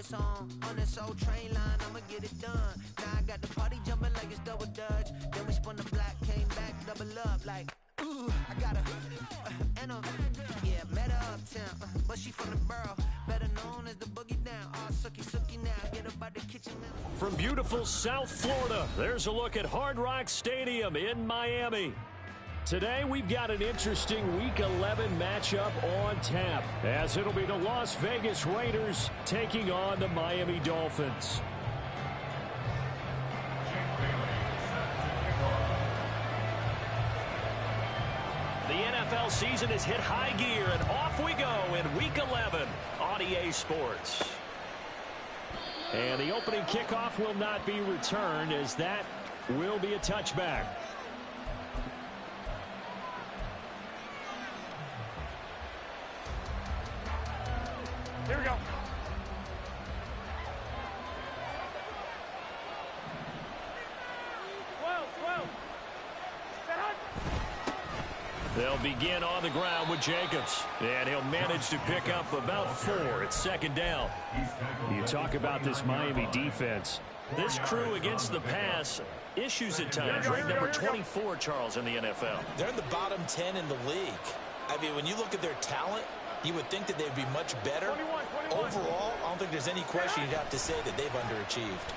song on this old train line, I'ma get it done. Now I got the party jumping like it's double dutch. Then we spun the block, came back, double up like, ooh, I got her, and yeah, met her uptown, but she from the borough, better known as the boogie down. All sookie now, get up out the kitchen now. From beautiful South Florida, there's a look at Hard Rock Stadium in Miami. Today, we've got an interesting Week 11 matchup on tap, as it'll be the Las Vegas Raiders taking on the Miami Dolphins. The NFL season has hit high gear, and off we go in Week 11 on EA Sports. And the opening kickoff will not be returned, as that will be a touchback. Here we go. They'll begin on the ground with Jacobs, and he'll manage to pick up about 4 at second down. You talk about this Miami defense. This crew against the pass, issues at times, ranked number 24, Charles, in the NFL. They're in the bottom 10 in the league. I mean, when you look at their talent, you would think that they'd be much better. 21. Overall, I don't think there's any question you'd have to say that they've underachieved.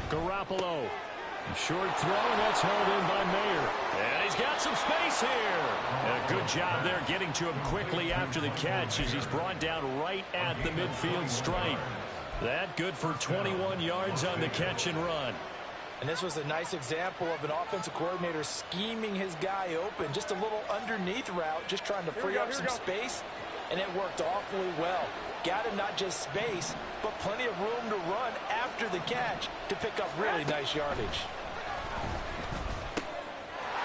Garoppolo. Short throw, and that's hauled in by Mayer. And he's got some space here. And a good job there getting to him quickly after the catch as he's brought down right at the midfield stripe. That good for 21 yards on the catch and run. And this was a nice example of an offensive coordinator scheming his guy open. Just a little underneath route, just trying to free up some space. And it worked awfully well. Got him not just space, but plenty of room to run after the catch to pick up really nice yardage.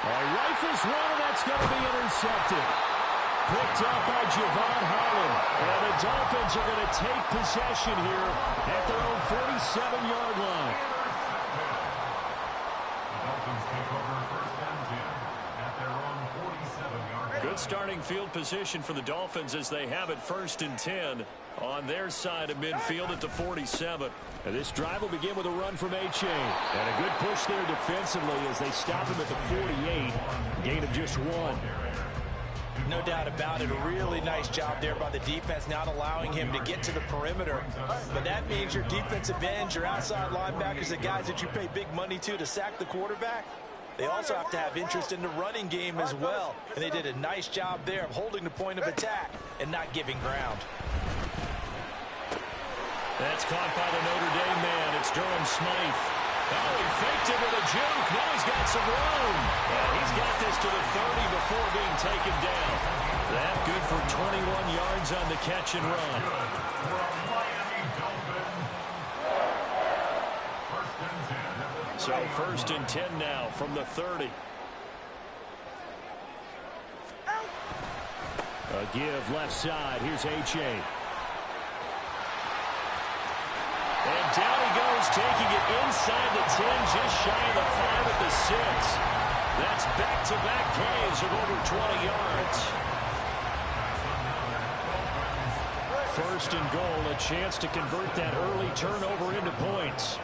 Rifles one, and that's going to be intercepted. Picked up by Javon Holland. And the Dolphins are going to take possession here at their own 47-yard line. Good starting field position for the Dolphins as they have it 1st and 10 on their side of midfield at the 47. And this drive will begin with a run from A-Chain. And a good push there defensively as they stop him at the 48. Gain of just 1. No doubt about it. A really nice job there by the defense, not allowing him to get to the perimeter. But that means your defensive ends, your outside linebackers, the guys that you pay big money to sack the quarterback, they also have to have interest in the running game as well. And they did a nice job there of holding the point of attack and not giving ground. That's caught by the Notre Dame man. It's Durham Smythe. Oh, he faked it with a juke. Now he's got some room. And he's got this to the 30 before being taken down. That good for 21 yards on the catch and run. So 1st and 10 now from the 30. A give left side. Here's A-Chain. And down he goes, taking it inside the 10, just shy of the 5 at the 6. That's back-to-back gains of over 20 yards. 1st and goal, a chance to convert that early turnover into points.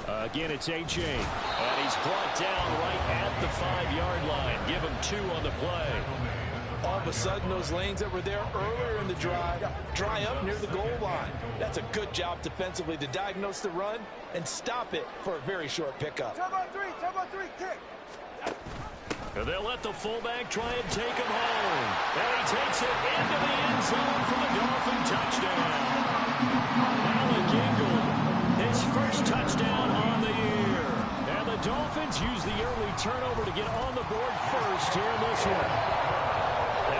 Again, it's A-Chain. And he's brought down right at the 5-yard line. Give him 2 on the play. All of a sudden, those lanes that were there earlier in the drive dry up near the goal line. That's a good job defensively to diagnose the run and stop it for a very short pickup. Turbo 3, kick. And they'll let the fullback try and take him home. And he takes it into the end zone for the Dolphin touchdown. Alec Ingold, his first touchdown on the year. And the Dolphins use the early turnover to get on the board first here in this one.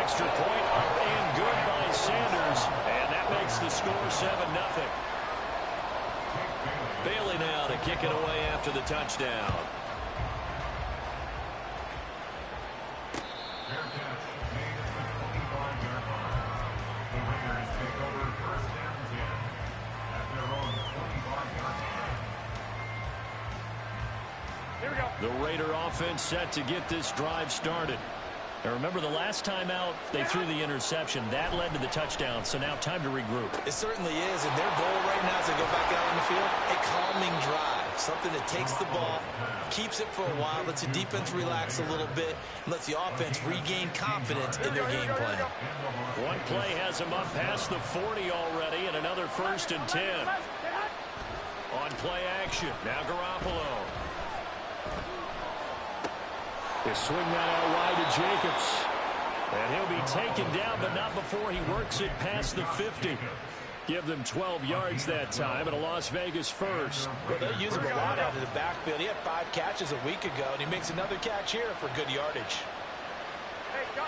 Extra point up and good by Sanders. And that makes the score 7-0. Bailey now to kick it away after the touchdown. Here we go. The Raider offense set to get this drive started. And remember, the last time out, they threw the interception. That led to the touchdown, so now time to regroup. It certainly is, and their goal right now as they go back out on the field, a calming drive, something that takes the ball, keeps it for a while, lets the defense relax a little bit, and lets the offense regain confidence in their game plan. One play has them up past the 40 already, and another 1st and 10. On play action, now Garoppolo. They swing that out wide to Jacobs. And he'll be taken down, but not before he works it past the 50. Give them 12 yards that time, and a Las Vegas first. Well, they'll use him a lot out of the backfield. He had 5 catches a week ago, and he makes another catch here for good yardage. Hey, gun.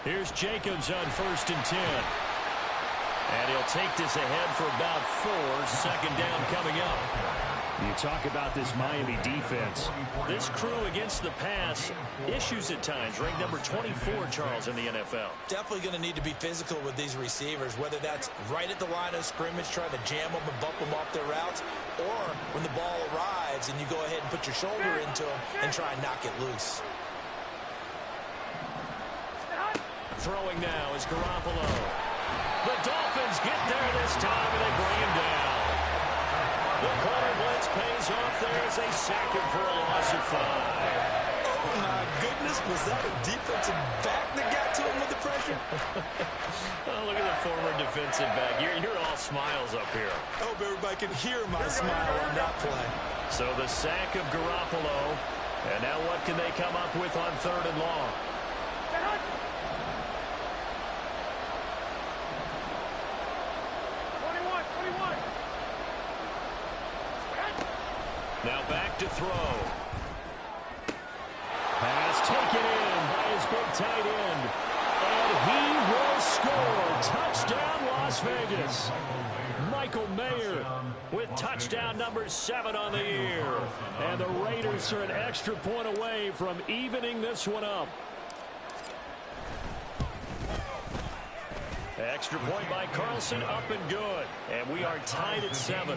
Here's Jacobs on 1st and 10. And he'll take this ahead for about 4. 2nd down coming up. You talk about this Miami defense. This crew against the pass, issues at times. Ranked number 24, Charles, in the NFL. Definitely going to need to be physical with these receivers, whether that's right at the line of scrimmage, trying to jam them and bump them off their routes, or when the ball arrives and you go ahead and put your shoulder into them and try and knock it loose. Throwing now is Garoppolo. The Dolphins get there this time, and they bring him down. The corner blitz pays off there as they sack him for a loss of 5. Oh, my goodness. Was that a defensive back that got to him with the pressure? Oh, look at the former defensive back. You're all smiles up here. I hope everybody can hear my smile on that play. So the sack of Garoppolo. And now what can they come up with on 3rd and long? Now back to throw. Pass taken in by his big tight end. And he will score. Touchdown, Las Vegas. Michael Mayer with touchdown number 7 on the year. And the Raiders are an extra point away from evening this one up. Extra point by Carlson, up and good. And we are tied at 7.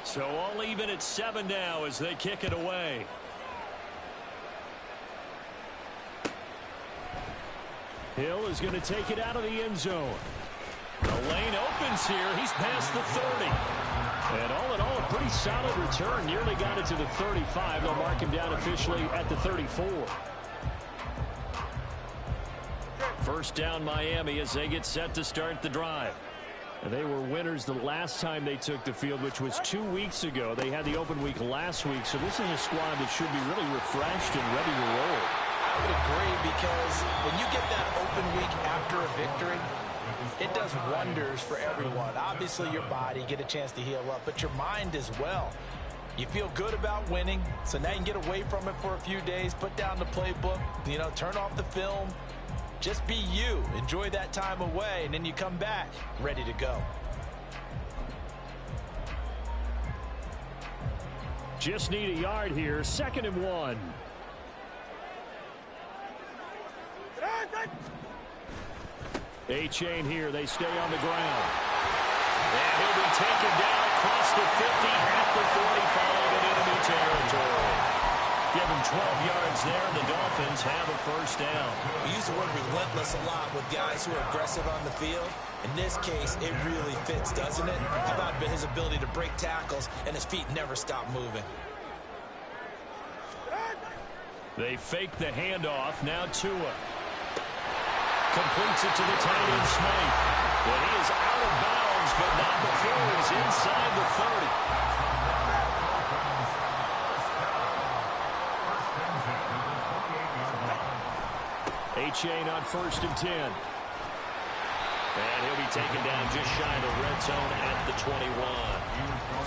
So all even at 7 now as they kick it away. Hill is going to take it out of the end zone. The lane opens here. He's past the 30. And all in all, a pretty solid return. Nearly got it to the 35. They'll mark him down officially at the 34. First down Miami as they get set to start the drive. And they were winners the last time they took the field, which was 2 weeks ago. They had the open week last week, so this is a squad that should be really refreshed and ready to roll. I would agree, because when you get that open week after a victory, it does wonders for everyone. Obviously, your body, get a chance to heal up, but your mind as well. You feel good about winning, so now you can get away from it for a few days, put down the playbook, turn off the film. Just be you. Enjoy that time away, and then you come back ready to go. Just need a yard here. 2nd and 1. A-chain here. They stay on the ground. And he'll be taken down across the 50 at the 45 in enemy territory. Give him 12 yards there, and the Dolphins have a first down. We use the word relentless a lot with guys who are aggressive on the field. In this case, it really fits, doesn't it? How about his ability to break tackles and his feet never stop moving? They fake the handoff. Now Tua completes it to the tight end Smythe. Well, he is out of bounds, but not before he's inside the 30. A-chain on 1st and 10. And he'll be taken down just shy of the red zone at the 21.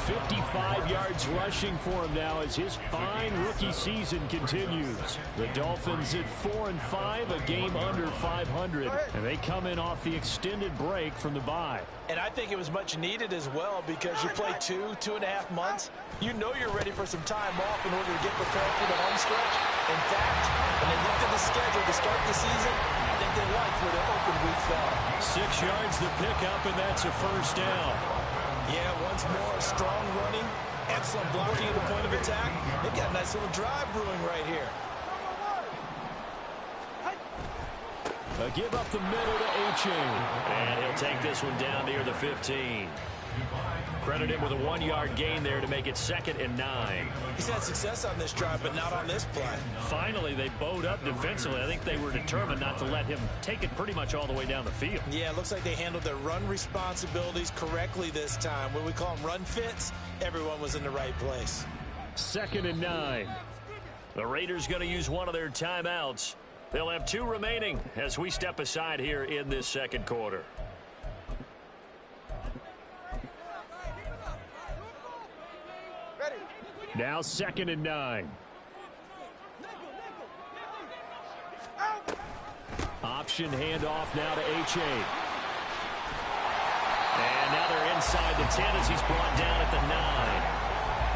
55 yards rushing for him now as his fine rookie season continues. The Dolphins at 4-5, a game under 500. And they come in off the extended break from the bye. And I think it was much needed as well, because you play 2.5 months. You know you're ready for some time off in order to get prepared for the home stretch. In fact, when they looked at the schedule to start the season, I think they liked where their open week fell. 6 yards the pickup, and that's a first down. Yeah, once more, strong running, excellent blocking at the point of attack. They've got a nice little drive brewing right here. A give up the middle to H.A. And he'll take this one down near the 15. Credit him with a 1-yard gain there to make it 2nd and 9. He's had success on this drive, but not on this play. Finally, they bowed up defensively. I think they were determined not to let him take it pretty much all the way down the field. Yeah, it looks like they handled their run responsibilities correctly this time. What we call them run fits, everyone was in the right place. 2nd and 9. The Raiders going to use one of their timeouts. They'll have 2 remaining as we step aside here in this second quarter. Now 2nd and 9. Option handoff now to H.A. And now they're inside the 10 as he's brought down at the 9.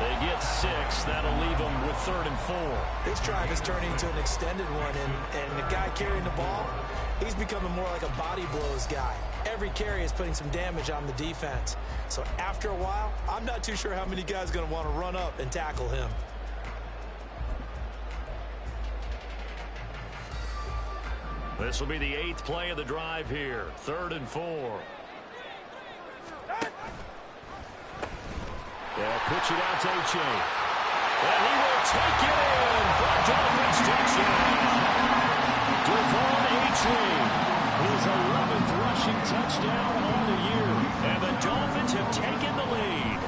They get 6. That'll leave them with 3rd and 4. This drive is turning into an extended one, and the guy carrying the ball, he's becoming more like a body blows guy. Every carry is putting some damage on the defense. So after a while, I'm not too sure how many guys are going to want to run up and tackle him. This will be the 8th play of the drive here. 3rd and 4. They'll pitch it out to H.A. And he will take it in for a Dolphins touchdown. Devon H.A. his 11th rushing touchdown on the year. And the Dolphins have taken the lead.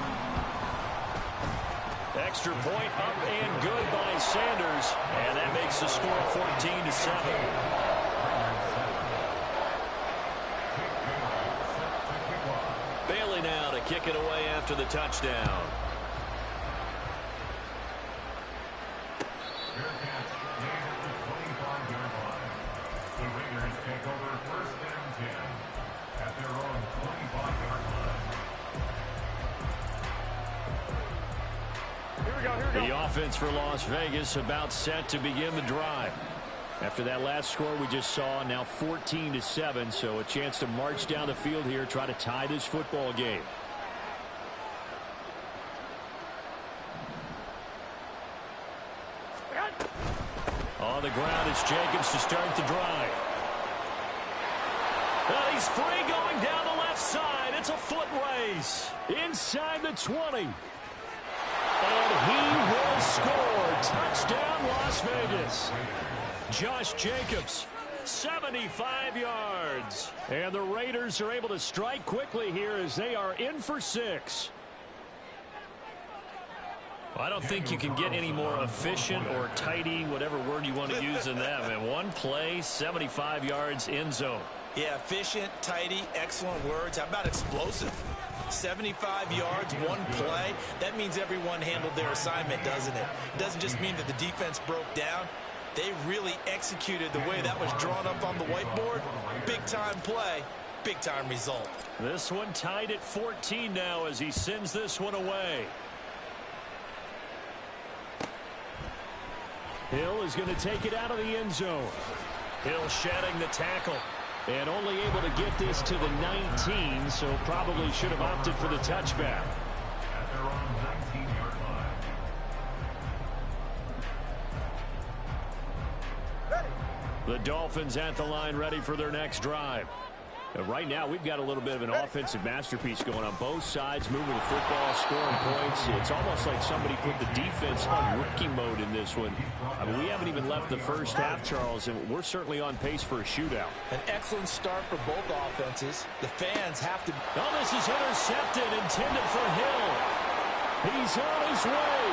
Extra point up and good by Sanders. And that makes the score 14-7. Bailey now to kick it away after the touchdown. The Raiders take over 1st and 10 at their own 25-yard line. Here we go. The offense for Las Vegas about set to begin the drive. After that last score we just saw, now 14-7, so a chance to march down the field here, try to tie this football game. On the ground, it's Jacobs to start the drive. And he's free going down the left side. It's a foot race. Inside the 20. And he will score. Touchdown, Las Vegas. Josh Jacobs, 75 yards. And the Raiders are able to strike quickly here as they are in for 6. I don't think you can get any more efficient or tidy, whatever word you want to use in that. And one play, 75 yards, end zone. Yeah, efficient, tidy, excellent words. How about explosive? 75 yards, one play. That means everyone handled their assignment, doesn't it? It doesn't just mean that the defense broke down. They really executed the way that was drawn up on the whiteboard. Big-time play, big-time result. This one tied at 14 now as he sends this one away. Hill is going to take it out of the end zone. Hill shedding the tackle. And only able to get this to the 19, so probably should have opted for the touchback. At their own 19-yard line. The Dolphins at the line ready for their next drive. Right now, we've got a little bit of an offensive masterpiece going on both sides, moving the football, scoring points. It's almost like somebody put the defense on rookie mode in this one. I mean, we haven't even left the first half, Charles, and we're certainly on pace for a shootout. An excellent start for both offenses. The fans have to... Oh, this is intercepted, intended for Hill. He's on his way.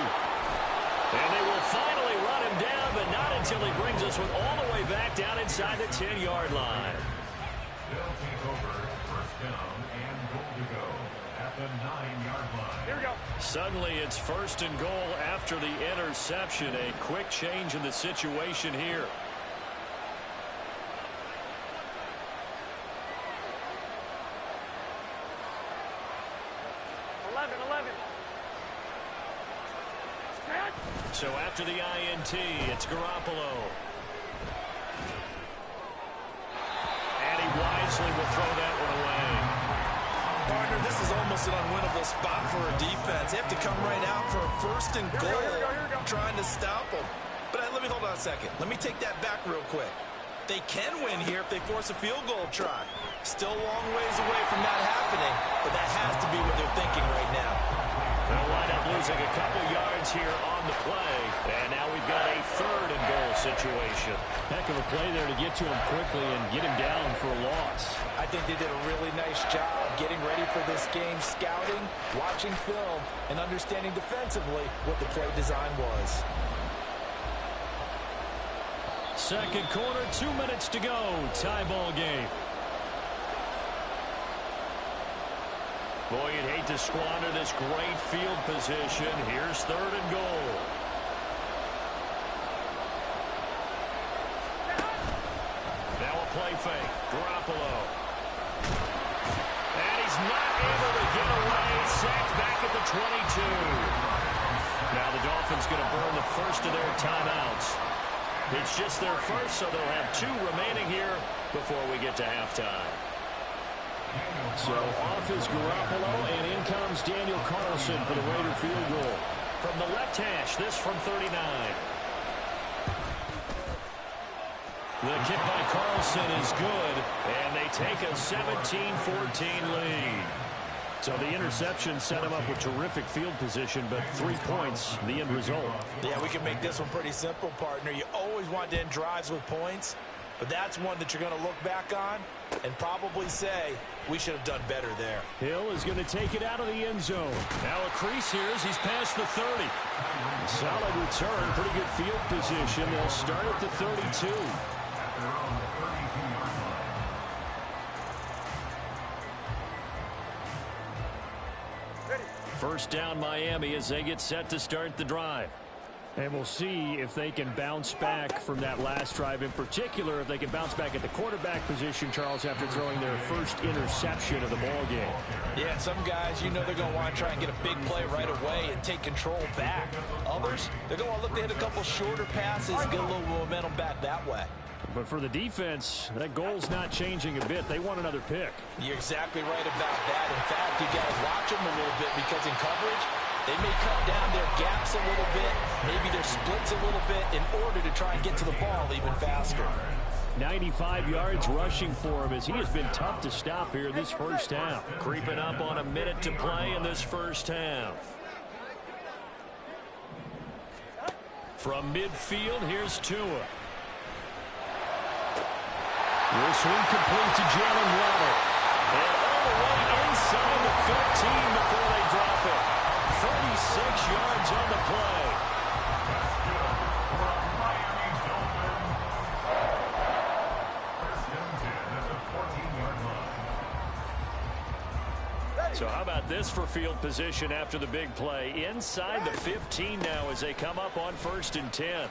And they will finally run him down, but not until he brings us one all the way back down inside the 10-yard line. They'll take over 1st down and goal to go at the 9-yard line. Here we go. Suddenly it's 1st and goal after the interception. A quick change in the situation here. So after the INT, it's Garoppolo. obviously will throw that one away. Partner, this is almost an unwinnable spot for a defense. They have to come right out for a first and goal, trying to stop them. But let me hold on a second. Let me take that back real quick. They can win here if they force a field goal try. Still a long ways away from that happening, but that has to be what they're thinking right now. They'll wind up losing a couple yards here on the play. And now we've got a third and goal situation. Heck of a play there to get to him quickly and get him down for a loss. I think they did a really nice job getting ready for this game, scouting, watching film, and understanding defensively what the play design was. Second quarter, 2 minutes to go. Tie ball game. Boy, you'd hate to squander this great field position. Here's third and goal. Now a play fake. Garoppolo. And he's not able to get away. Sacked back at the 22. Now the Dolphins going to burn the first of their timeouts. It's just their first, so they'll have 2 remaining here before we get to halftime. So off is Garoppolo, and in comes Daniel Carlson for the Raider field goal. From the left hash, this from 39. The kick by Carlson is good, and they take a 17-14 lead. So the interception set him up with terrific field position, but 3 points, the end result. Yeah, we can make this one pretty simple, partner. You always want to end drives with points, but that's one that you're going to look back on and probably say, we should have done better there. Hill is going to take it out of the end zone. Now a crease here as he's past the 30. Solid return, pretty good field position. They'll start at the 32. First down Miami as they get set to start the drive. And we'll see if they can bounce back from that last drive, in particular if they can bounce back at the quarterback position, Charles, after throwing their first interception of the ball game. Yeah, some guys, you know they're going to want to try and get a big play right away and take control back. Others, they're going to want to look to hit a couple shorter passes, get a little momentum back that way. But for the defense, that goal's not changing a bit. They want another pick. You're exactly right about that. In fact, you got to watch them a little bit because in coverage, they may cut down their gaps a little bit, maybe their splits a little bit in order to try and get to the ball even faster. 95 yards rushing for him as he has been tough to stop here this first half. Creeping up on a minute to play in this first half. From midfield, here's Tua. This one complete to Jalen Waddle. And all the way inside the 15 before they drop it. 36 yards on the play. So how about this for field position after the big play? Inside the 15 now as they come up on 1st and 10.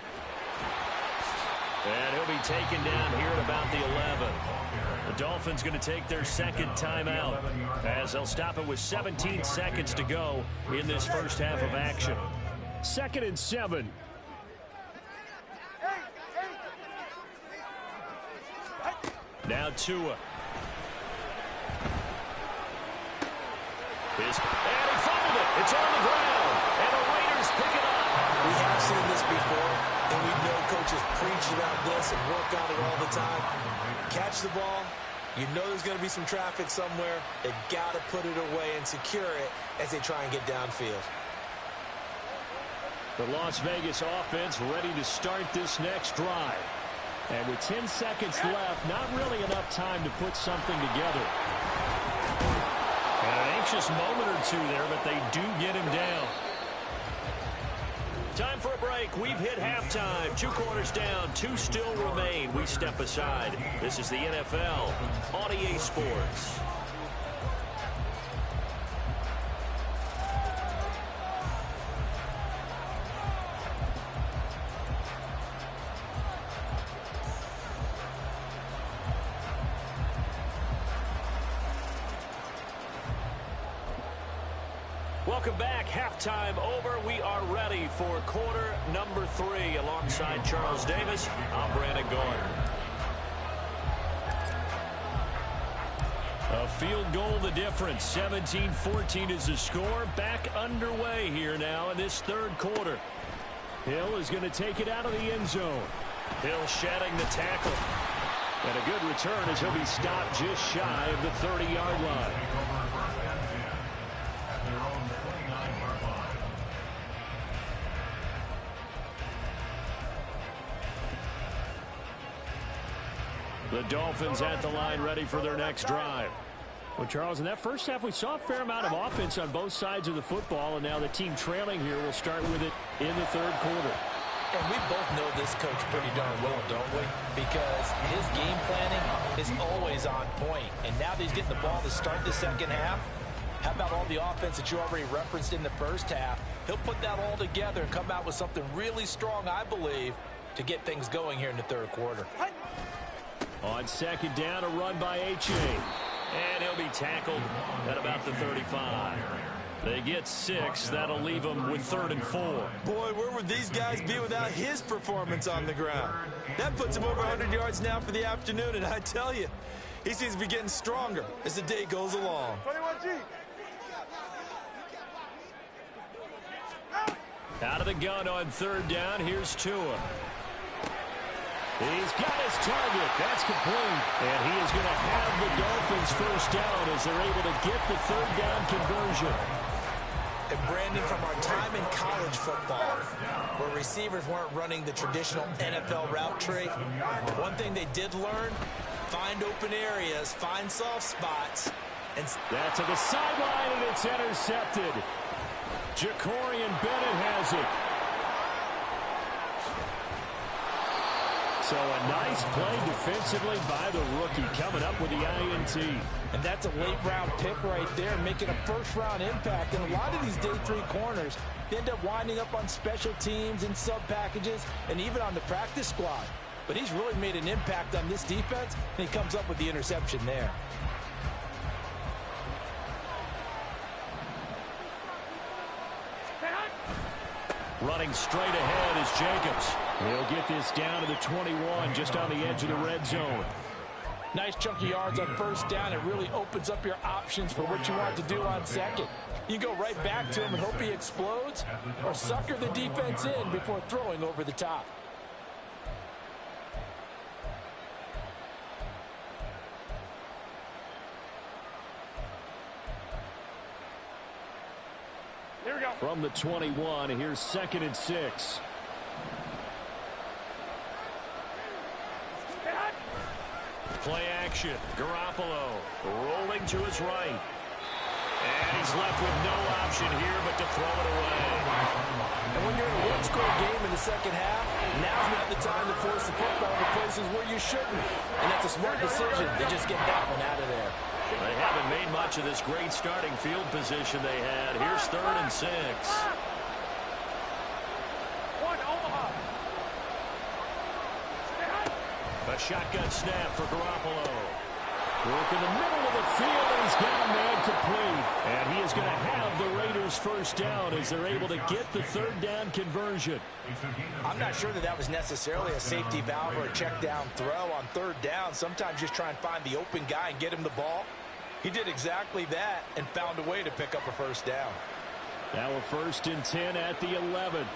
And he'll be taken down here at about the 11. The Dolphins going to take their second timeout as they'll stop it with 17 seconds to go in this first half of action. 2nd and 7. Now Tua. And he fumbled it. It's on the ground. And the Raiders pick it up. We have seen this before, and we know coaches preach about this and work on it all the time. Catch the ball. You know there's going to be some traffic somewhere. They've got to put it away and secure it as they try and get downfield. The Las Vegas offense ready to start this next drive. And with 10 seconds left, not really enough time to put something together. And an anxious moment or two there, but they do get him down. Time for a break. We've hit halftime. 2 quarters down. 2 still remain. We step aside. This is the NFL on EA Sports. Welcome back. Halftime over. We are ready for quarter number 3. Alongside Charles Davis, I'm Brandon Gordon. field goal the difference. 17-14 is the score. Back underway here now in this third quarter. Hill is going to take it out of the end zone. Hill shedding the tackle. And a good return as he'll be stopped just shy of the 30-yard line. The Dolphins at the line ready for their next drive. Well, Charles, in that first half, we saw a fair amount of offense on both sides of the football, and now the team trailing here will start with it in the third quarter. And we both know this coach pretty darn well, don't we? Because his game planning is always on point. And now that he's getting the ball to start the second half, how about all the offense that you already referenced in the first half? He'll put that all together and come out with something really strong, I believe, to get things going here in the third quarter. On second down, a run by H.A. And he'll be tackled at about the 35. They get 6. That'll leave them with 3rd and 4. Boy, where would these guys be without his performance on the ground? That puts him over 100 yards now for the afternoon, and I tell you, he seems to be getting stronger as the day goes along. 21G. Out of the gun on third down, here's Tua. He's got his target. That's complete. And he is going to have the Dolphins first down as they're able to get the third down conversion. And Brandon, from our time in college football, where receivers weren't running the traditional NFL route tree, one thing they did learn, find open areas, find soft spots. And that's to the sideline, and it's intercepted. Jacorian Bennett has it. So a nice play defensively by the rookie, coming up with the INT. And that's a late-round pick right there, making a first-round impact. And a lot of these day 3 corners end up winding up on special teams and sub-packages and even on the practice squad. But he's really made an impact on this defense, and he comes up with the interception there. Running straight ahead is Jacobs. He'll get this down to the 21, just on the edge of the red zone. Nice chunky yards on first down. It really opens up your options for what you want to do on second. You go right back to him and hope he explodes, or sucker the defense in before throwing over the top. Here we go. From the 21, here's 2nd and 6. Play action. Garoppolo rolling to his right. And he's left with no option here but to throw it away. And when you're in a one-score game in the second half, now's not the time to force the football to places where you shouldn't. And that's a smart decision to just get that one out of there. They haven't made much of this great starting field position they had. Here's 3rd and 6. One, Omaha. A shotgun snap for Garoppolo. Work in the middle of the field, and he's got a man complete. And he is going to have the Raiders first down as they're able to get the third down conversion. I'm not sure that was necessarily a safety valve or a check down throw on third down. Sometimes just try and find the open guy and get him the ball. He did exactly that and found a way to pick up a first down. Now a 1st and 10 at the 11.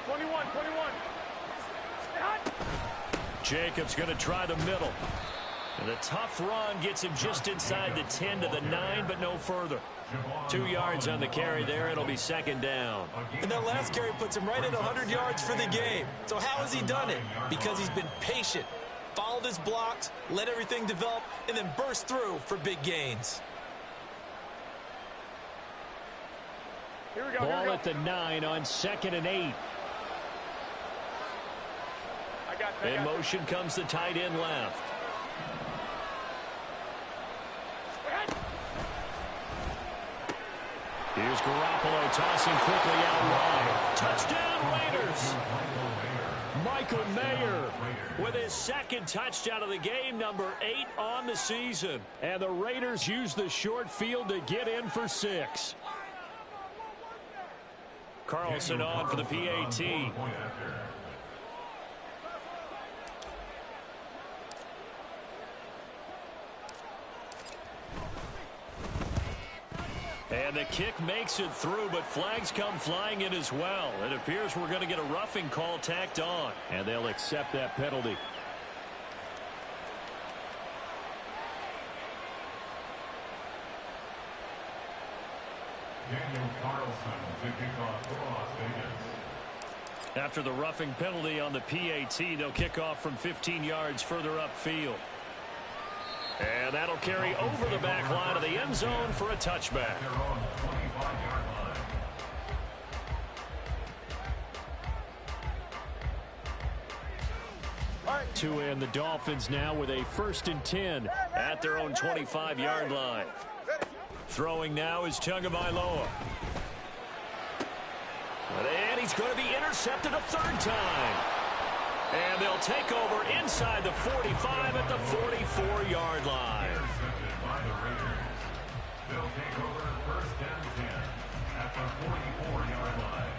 21. Jacobs going to try the middle. And the tough run gets him just inside the 10 to the 9, but no further. 2 yards on the carry there. It'll be 2nd down. And that last carry puts him right at 100 yards for the game. So how has he done it? Because he's been patient, followed his blocks, let everything develop, and then burst through for big gains. Here we go. Ball at the 9 on 2nd and 8. In motion comes the tight end left. Here's Garoppolo tossing quickly out wide. Touchdown Raiders! Michael Mayer with his 2nd touchdown of the game, number 8 on the season. And the Raiders use the short field to get in for 6. Carlson on for the PAT. And the kick makes it through, but flags come flying in as well. It appears we're going to get a roughing call tacked on, and they'll accept that penalty. Daniel Carlson to kick off for Las Vegas. After the roughing penalty on the PAT, they'll kick off from 15 yards further upfield. And that'll carry over the back line of the end zone for a touchback. Their own 25-yard line. To end the Dolphins now with a 1st and 10 at their own 25-yard line. Throwing now is Tagovailoa. And he's going to be intercepted a 3rd time. And they'll take over inside the 45 at the 44-yard line. Intercepted by the Raiders. They'll take over 1st and 10 at the 44-yard line.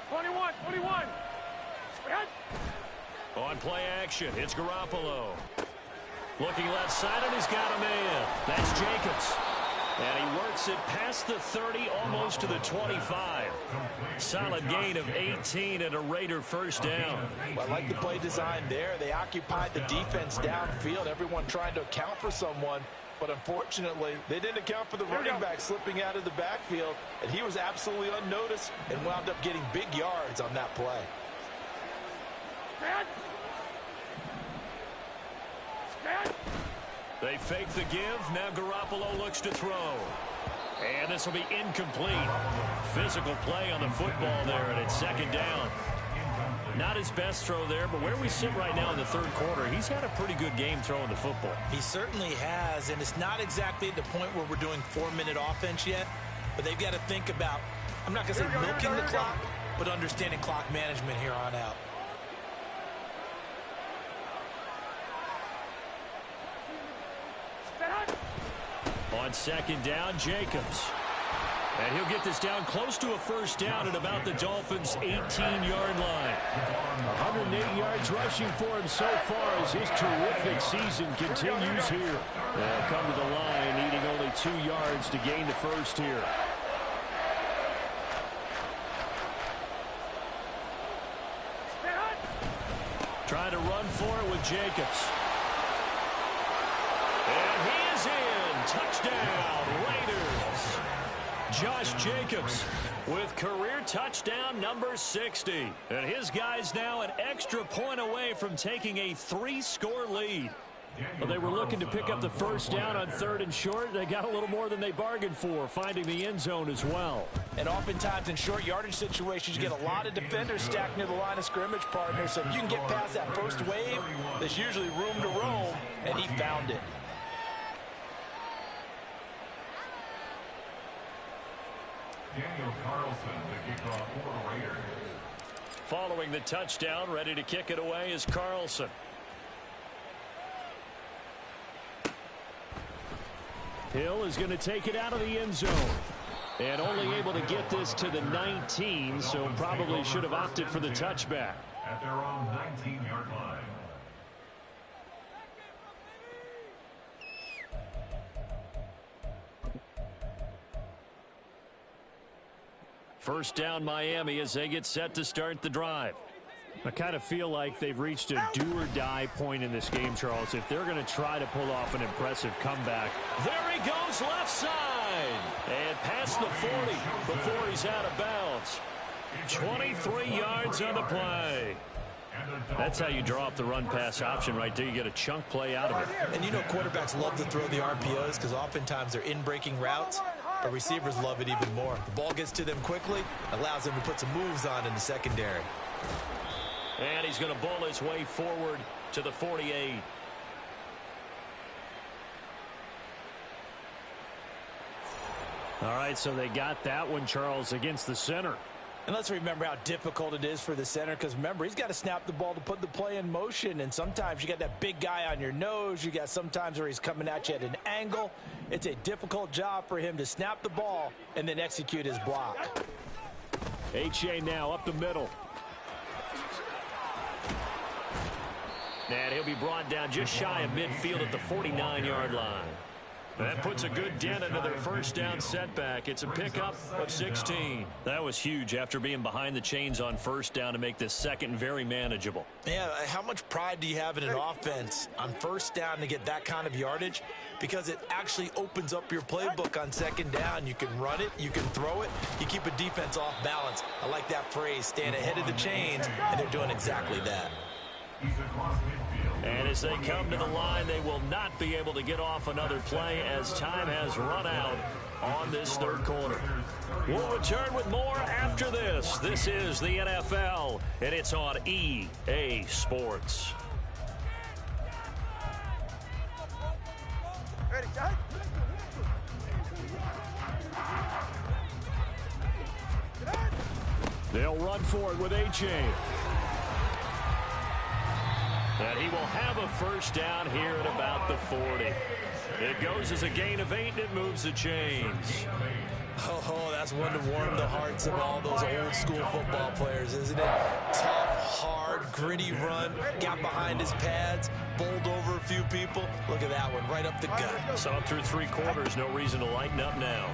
21. On play action, it's Garoppolo. Looking left side, and he's got a man. That's Jacobs. And he works it past the 30, almost to the 25. Solid gain of 18 and a Raider 1st down. Well, I like the play design there. They occupied the defense downfield, everyone trying to account for someone. But unfortunately, they didn't account for the running back slipping out of the backfield. And he was absolutely unnoticed and wound up getting big yards on that play. They fake the give. Now Garoppolo looks to throw. And this will be incomplete. Physical play on the football there, and it's 2nd down. Not his best throw there, but where we sit right now in the 3rd quarter, he's had a pretty good game throwing the football. He certainly has, and it's not exactly at the point where we're doing 4-minute offense yet, but they've got to think about, I'm not going to say milking the clock, but understanding clock management here on out. On 2nd down, Jacobs. And he'll get this down close to a 1st down at about the Dolphins' 18-yard line. 108 yards rushing for him so far as his terrific season continues here. They'll come to the line, needing only 2 yards to gain the 1st here. Trying to run for it with Jacobs. And he is in. Touchdown, Raiders. Josh Jacobs with career touchdown number 60. And his guys now an extra point away from taking a 3-score lead. Well, they were looking to pick up the 1st down on 3rd and short. They got a little more than they bargained for, finding the end zone as well. And oftentimes in short yardage situations, you get a lot of defenders stacked near the line of scrimmage, partner. So if you can get past that first wave, there's usually room to roam, and he found it. Daniel Carlson to kick off for the Raiders. Following the touchdown, ready to kick it away is Carlson. Hill is going to take it out of the end zone. And only able to get this to the 19, so probably should have opted for the touchback. At their own 19-yard line. First down Miami as they get set to start the drive. I kind of feel like they've reached a do-or-die point in this game, Charles. If they're going to try to pull off an impressive comeback. There he goes left side. And past the 40 before he's out of bounds. 23 yards on the play. That's how you draw up the run-pass option right there. You get a chunk play out of it. And you know quarterbacks love to throw the RPOs because oftentimes they're in-breaking routes. But receivers love it even more. The ball gets to them quickly, allows them to put some moves on in the secondary. And he's going to bowl his way forward to the 48. All right, so they got that one, Charles, against the center. And let's remember how difficult it is for the center, because remember, he's got to snap the ball to put the play in motion, and sometimes you got that big guy on your nose. You got sometimes where he's coming at you at an angle. It's a difficult job for him to snap the ball and then execute his block. H.A. now up the middle. And he'll be brought down just shy of midfield at the 49-yard line. That puts a good dent into their first down setback. It's a pickup of 16. That was huge after being behind the chains on first down to make this second very manageable. Yeah, how much pride do you have in an offense on first down to get that kind of yardage? Because it actually opens up your playbook on second down. You can run it, you can throw it, you keep a defense off balance. I like that phrase, staying ahead of the chains, and they're doing exactly that. And as they come to the line, they will not be able to get off another play as time has run out on this third quarter. We'll return with more after this. This is the NFL, and it's on EA Sports. Ready, guys? They'll run for it with A-Chain. And he will have a first down here at about the 40. It goes as a gain of 8, and it moves the chains. Oh, that's one to warm the hearts of all those old school football players, isn't it? Tough, hard, gritty run, got behind his pads, bowled over a few people. Look at that one, right up the gut. So through 3 quarters, no reason to lighten up now.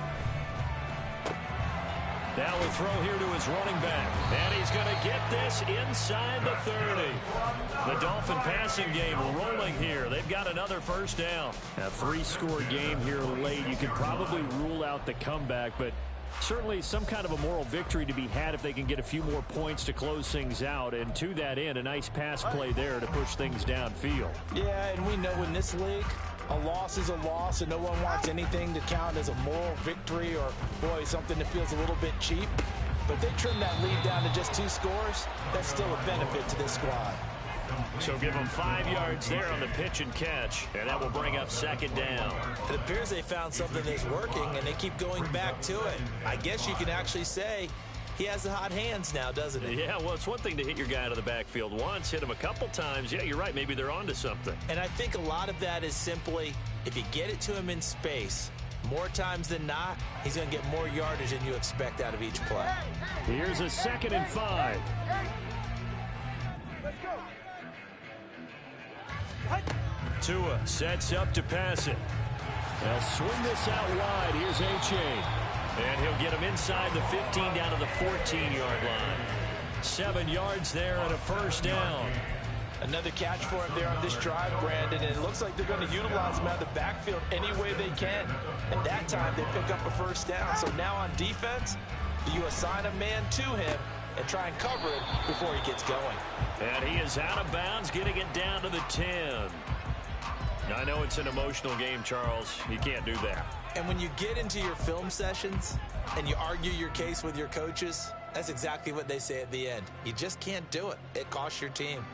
Now we throw here to his running back. And he's going to get this inside the 30. The Dolphin passing game rolling here. They've got another first down. A 3-score game here late. You could probably rule out the comeback, but certainly some kind of a moral victory to be had if they can get a few more points to close things out. And to that end, a nice pass play there to push things downfield. Yeah, and we know in this league, a loss is a loss, and no one wants anything to count as a moral victory or, boy, something that feels a little bit cheap. But they trim that lead down to just 2 scores. That's still a benefit to this squad. So give them 5 yards there on the pitch and catch, and that will bring up second down. It appears they found something that's working, and they keep going back to it. I guess you can actually say he has the hot hands now, doesn't he? Yeah, well, it's one thing to hit your guy out of the backfield once, hit him a couple times. Yeah, you're right. Maybe they're onto something. And I think a lot of that is simply, if you get it to him in space, more times than not, he's going to get more yardage than you expect out of each play. Here's a 2nd and 5. Tua sets up to pass it. They'll swing this out wide. Here's A-Chain. And he'll get him inside the 15 down to the 14-yard line. 7 yards there and a first down. Another catch for him there on this drive, Brandon, and it looks like they're going to utilize him out of the backfield any way they can. And that time they pick up a first down. So now on defense, you assign a man to him and try and cover it before he gets going. And he is out of bounds, getting it down to the 10. I know it's an emotional game, Charles. You can't do that. And when you get into your film sessions and you argue your case with your coaches, that's exactly what they say at the end. You just can't do it. It costs your team.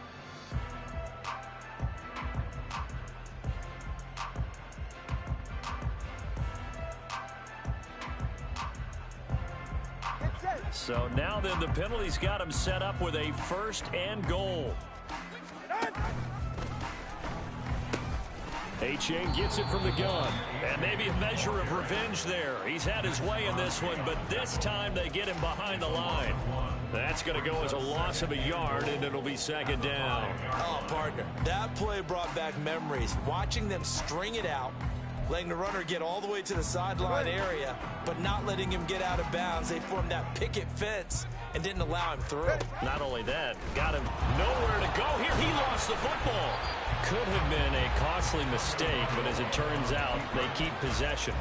So now then the penalty's got him set up with a 1st and goal. A-Chain gets it from the gun. And maybe a measure of revenge there. He's had his way in this one, but this time they get him behind the line. That's going to go as a loss of a yard, and it'll be second down. Oh, partner, that play brought back memories. Watching them string it out, letting the runner get all the way to the sideline area, but not letting him get out of bounds. They formed that picket fence and didn't allow him through. Not only that, got him nowhere to go here. He lost the football. Could have been a costly mistake, but as it turns out, they keep possession.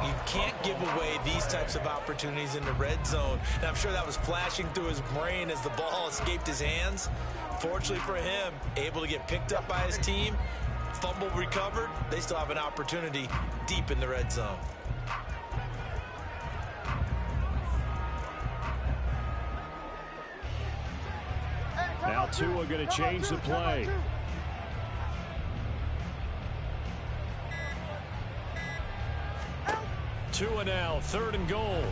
You can't give away these types of opportunities in the red zone. And I'm sure that was flashing through his brain as the ball escaped his hands. Fortunately for him, able to get picked up by his team, fumble recovered. They still have an opportunity deep in the red zone. Now Tua going to change the play. Tua now, 3rd and goal.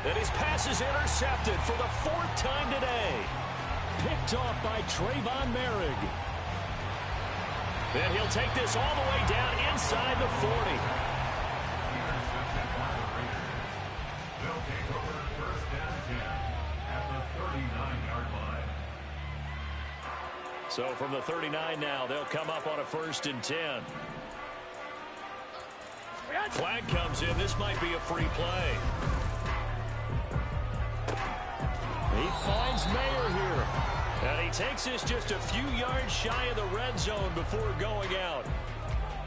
And his pass is intercepted for the 4th time today. Picked off by Trayvon Merrick. And he'll take this all the way down inside the 40. They'll take over 1st and 10 at the 39-yard line. So from the 39 now, they'll come up on a 1st and 10. Flag comes in. This might be a free play. He finds Mayer here. And he takes this just a few yards shy of the red zone before going out.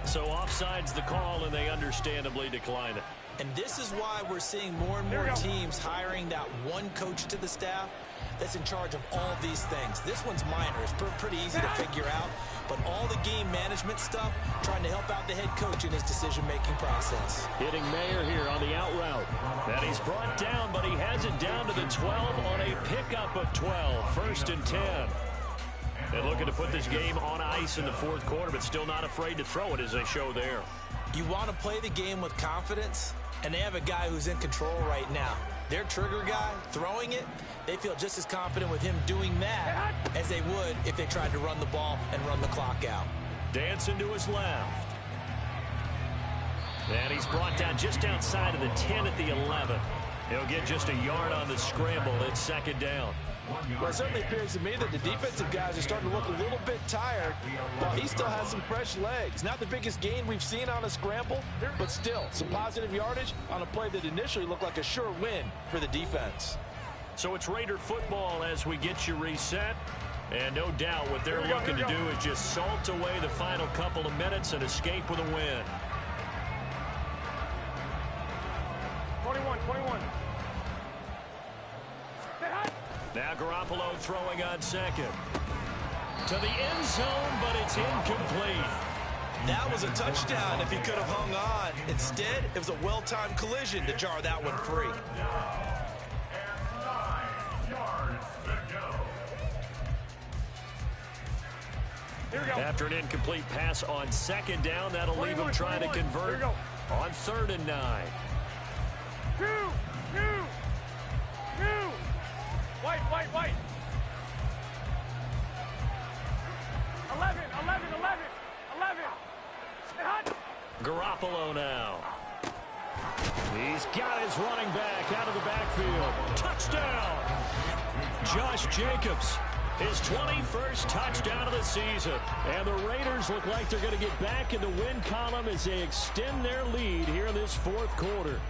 So offside's the call, and they understandably decline it. And this is why we're seeing more and more teams hiring that one coach to the staff that's in charge of all these things. This one's minor. It's pretty easy to figure out. But all the game management stuff, trying to help out the head coach in his decision-making process. Hitting Mayer here on the out route. And he's brought down, but he has it down to the 12 on a pickup of 12. 1st and 10. And looking to put this game on ice in the 4th quarter, but still not afraid to throw it as they show there. You want to play the game with confidence, and they have a guy who's in control right now. Their trigger guy, throwing it, they feel just as confident with him doing that as they would if they tried to run the ball and run the clock out. Dancing to his left. And he's brought down just outside of the 10 at the 11. He'll get just a yard on the scramble. It's 2nd down. Well, it certainly appears to me that the defensive guys are starting to look a little bit tired, while he still has some fresh legs. Not the biggest gain we've seen on a scramble, but still some positive yardage on a play that initially looked like a sure win for the defense. So it's Raider football as we get you reset. And no doubt what they're looking to do is just salt away the final couple of minutes and escape with a win. 21. Now Garoppolo throwing on 2nd. To the end zone, but it's incomplete. That was a touchdown if he could have hung on. Instead, it was a well-timed collision to jar that one free. After an incomplete pass on 2nd down, that'll leave him trying to convert on 3rd and 9. Two. White. 11. Garoppolo now. He's got his running back out of the backfield. Touchdown! Josh Jacobs, his 21st touchdown of the season. And the Raiders look like they're going to get back in the win column as they extend their lead here in this 4th quarter.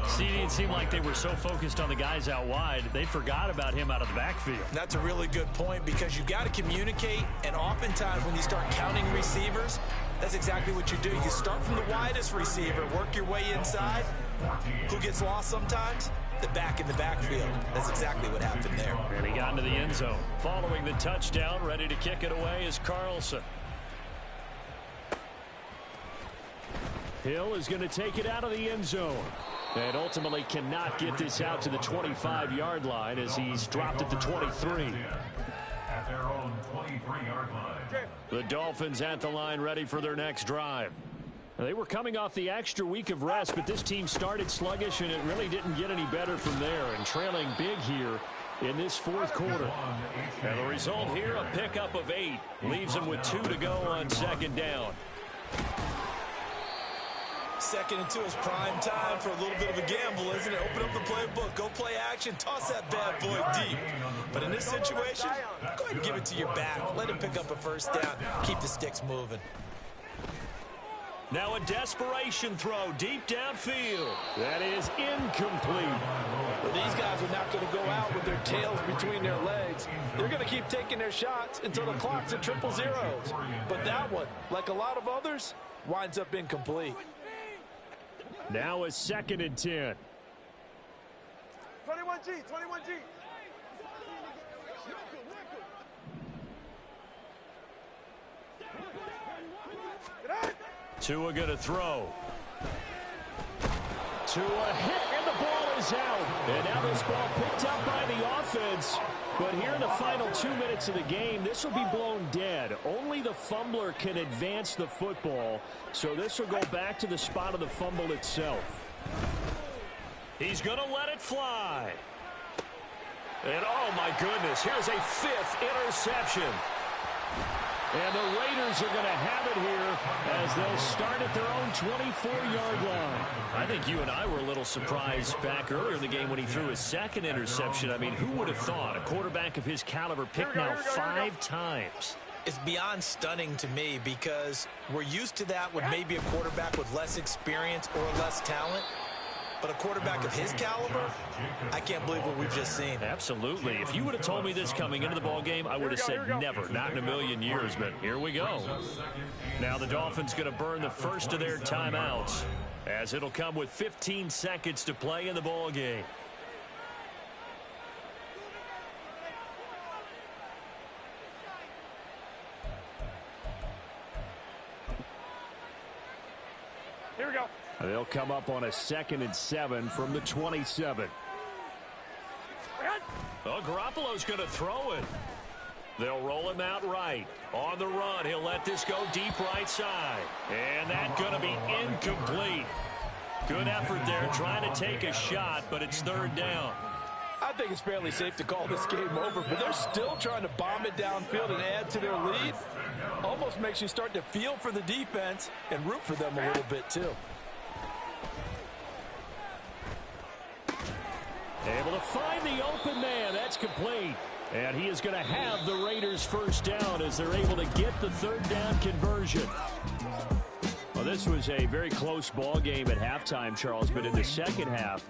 See, it seemed like they were so focused on the guys out wide, they forgot about him out of the backfield. That's a really good point because you've got to communicate, and oftentimes when you start counting receivers, that's exactly what you do. You start from the widest receiver, work your way inside. Who gets lost sometimes? The back in the backfield. That's exactly what happened there. And he got into the end zone. Following the touchdown, ready to kick it away is Carlson. Hill is going to take it out of the end zone. And ultimately cannot get this out to the 25-yard line as he's dropped at the 23. At their own 23-yard line. The Dolphins at the line ready for their next drive. They were coming off the extra week of rest, but this team started sluggish, and it really didn't get any better from there. And trailing big here in this 4th quarter. And the result here, a pickup of 8. Leaves them with 2 to go on 2nd down. 2nd and 2 is prime time for a little bit of a gamble, isn't it? Open up the playbook, go play action, toss that bad boy deep. But in this situation, go ahead and give it to your back. Let him pick up a 1st down. Keep the sticks moving. Now a desperation throw deep downfield. That is incomplete. Well, these guys are not going to go out with their tails between their legs. They're going to keep taking their shots until the clock's at 000. But that one, like a lot of others, winds up incomplete. Now a 2nd and 10. 21G. Tua going to throw. Tua hit, and the ball is out. And now this ball picked up by the offense. But here in the final 2 minutes of the game, this will be blown dead. Only the fumbler can advance the football. So this will go back to the spot of the fumble itself. He's going to let it fly. And oh my goodness, here's a 5th interception. And the Raiders are going to have it here as they'll start at their own 24-yard line. I think you and I were a little surprised back earlier in the game when he threw his 2nd interception. I mean, who would have thought a quarterback of his caliber picked now 5 times? It's beyond stunning to me because we're used to that with maybe a quarterback with less experience or less talent. But a quarterback of his caliber, I can't believe what we've just seen. Absolutely. If you would have told me this coming into the ball game, I would have said never, not in a million years. But here we go. Now the Dolphins going to burn the first of their timeouts, as it'll come with 15 seconds to play in the ball game. Here we go. They'll come up on a 2nd and 7 from the 27. Oh, Garoppolo's going to throw it. They'll roll him out right. On the run, he'll let this go deep right side. And that's going to be incomplete. Good effort there trying to take a shot, but it's 3rd down. I think it's fairly safe to call this game over, but they're still trying to bomb it downfield and add to their lead. Almost makes you start to feel for the defense and root for them a little bit too. Able to find the open man. That's complete. And he is going to have the Raiders first down as they're able to get the 3rd down conversion. Well, this was a very close ball game at halftime, Charles, but in the second half,